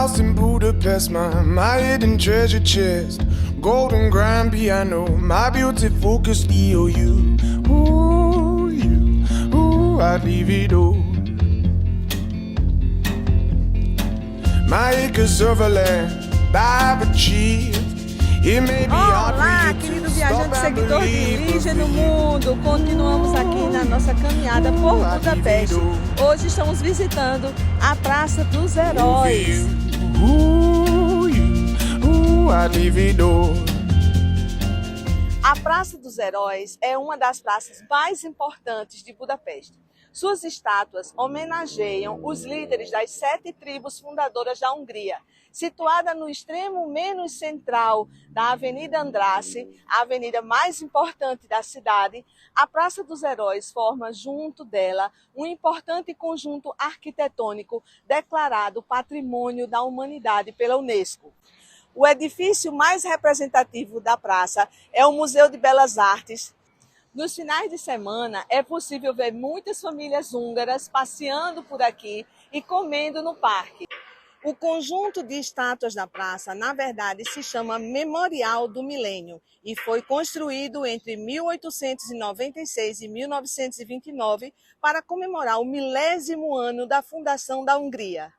house in Budapest, my hidden treasure chest, golden grand piano, my beauty focused EOU. Ooh, I'd leave it all. My acres of land I've achieved. It may be hard for Olá, you to querido stop viajante and seguidor de believe, Lígia no but Mundo. Continuamos aqui na nossa caminhada por Budapeste. Hoje estamos visitando a Praça dos Heróis. I'd leave it all. A Praça dos Heróis é uma das praças mais importantes de Budapeste. Suas estátuas homenageiam os líderes das 7 tribos fundadoras da Hungria. Situada no extremo menos central da Avenida Andrássy, a avenida mais importante da cidade, a Praça dos Heróis forma junto dela um importante conjunto arquitetônico declarado Patrimônio da Humanidade pela Unesco. O edifício mais representativo da praça é o Museu de Belas Artes. Nos finais de semana é possível ver muitas famílias húngaras passeando por aqui e comendo no parque. O conjunto de estátuas da praça, na verdade, se chama Memorial do Milênio e foi construído entre 1896 e 1929 para comemorar o milésimo ano da fundação da Hungria.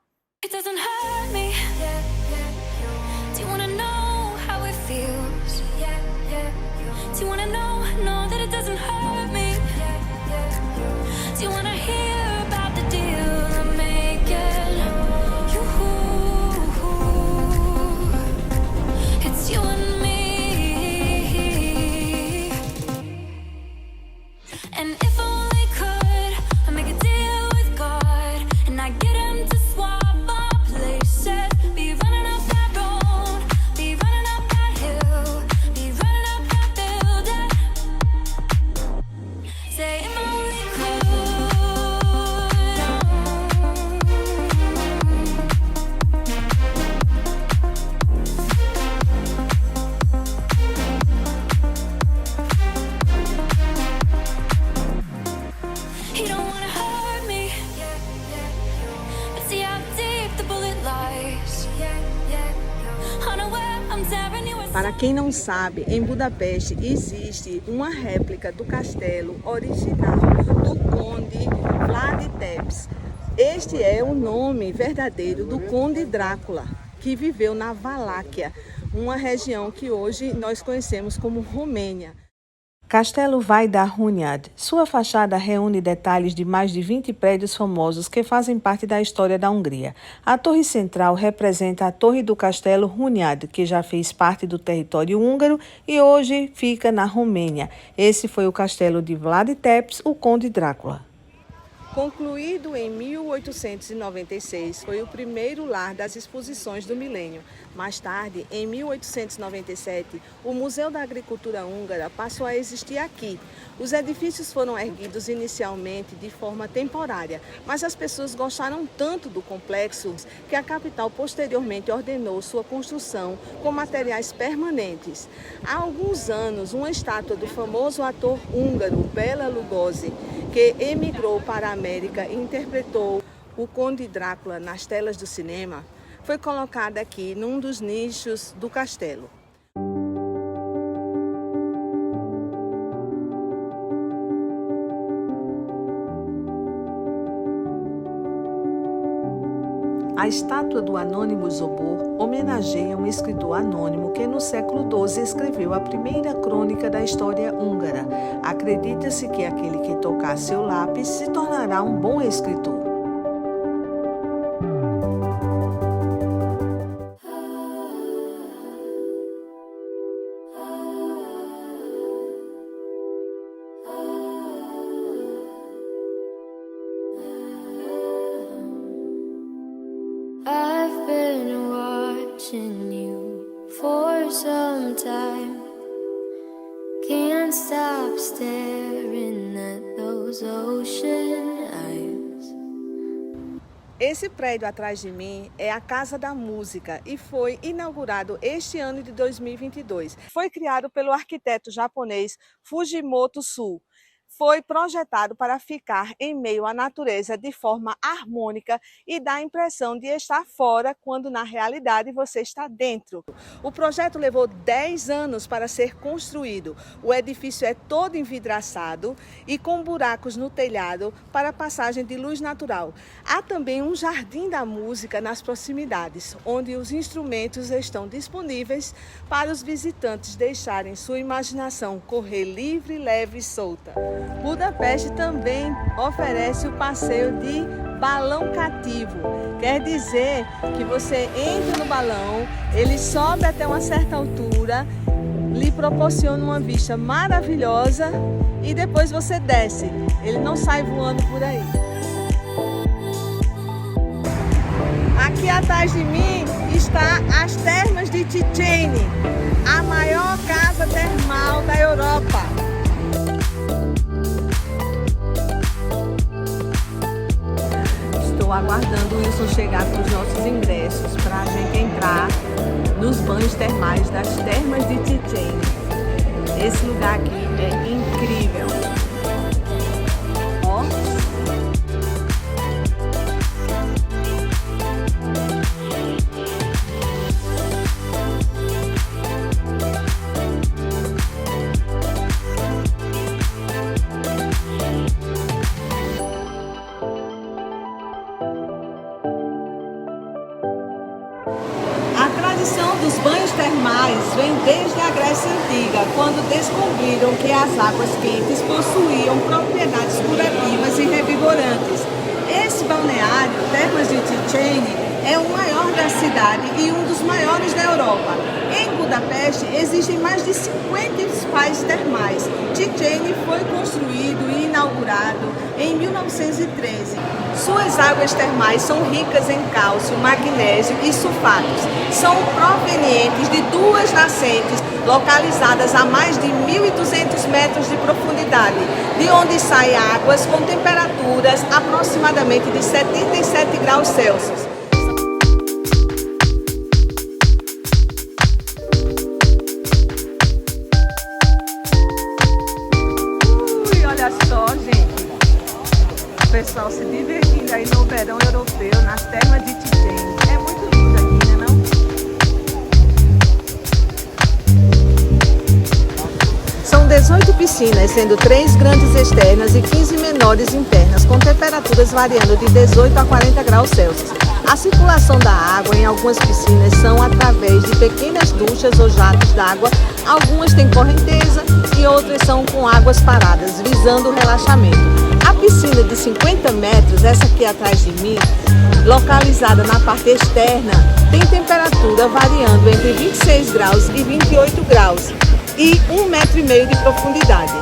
Para quem não sabe, em Budapeste existe uma réplica do castelo original do conde Vlad Tepes. Este é o nome verdadeiro do conde Drácula, que viveu na Valáquia, uma região que hoje nós conhecemos como Romênia. Castelo Vajdahunyad. Sua fachada reúne detalhes de mais de 20 prédios famosos que fazem parte da história da Hungria. A torre central representa a Torre do Castelo Hunyad, que já fez parte do território húngaro e hoje fica na Romênia. Esse foi o castelo de Vlad Tepes, o Conde Drácula. Concluído em 1896, foi o primeiro lar das exposições do milênio. Mais tarde, em 1897, o Museu da Agricultura Húngara passou a existir aqui. Os edifícios foram erguidos inicialmente de forma temporária, mas as pessoas gostaram tanto do complexo que a capital posteriormente ordenou sua construção com materiais permanentes. Há alguns anos, uma estátua do famoso ator húngaro Bela Lugosi, que emigrou para a América e interpretou o Conde Drácula nas telas do cinema, foi colocada aqui num dos nichos do castelo. A estátua do Anônimo Zobor homenageia um escritor anônimo que no século XII escreveu a primeira crônica da história húngara. Acredita-se que aquele que tocar seu lápis se tornará um bom escritor. I've been watching you for some time. Can't stop staring at those ocean eyes. Esse prédio atrás de mim é a Casa da Música e foi inaugurado este ano de 2022. Foi criado pelo arquiteto japonês Fujimoto Sou. foi projetado para ficar em meio à natureza de forma harmônica e dá a impressão de estar fora, quando na realidade você está dentro. O projeto levou 10 anos para ser construído. O edifício é todo envidraçado e com buracos no telhado para passagem de luz natural. Há também um jardim da música nas proximidades, onde os instrumentos estão disponíveis para os visitantes deixarem sua imaginação correr livre, leve e solta. Budapeste também oferece o passeio de balão cativo. Quer dizer que você entra no balão, ele sobe até uma certa altura, lhe proporciona uma vista maravilhosa e depois você desce. Ele não sai voando por aí. Aqui atrás de mim está as Termas de Chichen, a maior casa termal da Europa. Estou aguardando o Wilson chegar com os nossos ingressos para a gente entrar nos banhos termais das Termas de Chichen. Esse lugar aqui é incrível. Ó. A tradição dos banhos termais vem desde a Grécia Antiga, quando descobriram que as águas quentes possuíam propriedades curativas e revigorantes. Esse balneário, Termas de Chichen, é o maior da cidade e um dos maiores da Europa. Em Budapeste existem mais de 50 spas termais. Chichen foi construído e inaugurado em 1913. Suas águas termais são ricas em cálcio, magnésio e sulfatos. São provenientes de duas nascentes localizadas a mais de 1.200 metros de profundidade, de onde saem águas com temperaturas aproximadamente de 77 graus Celsius. Olha só, gente, o pessoal se divertindo aí no verão europeu, nas Termas de Chichen. É muito lindo aqui, né não? São 18 piscinas, sendo 3 grandes externas e 15 menores internas, com temperaturas variando de 18 a 40 graus Celsius. A circulação da água em algumas piscinas são através de pequenas duchas ou jatos d'água. Algumas têm correnteza e outras são com águas paradas, visando o relaxamento. A piscina de 50 metros, essa aqui atrás de mim, localizada na parte externa, tem temperatura variando entre 26 graus e 28 graus e 1,5 metro de profundidade.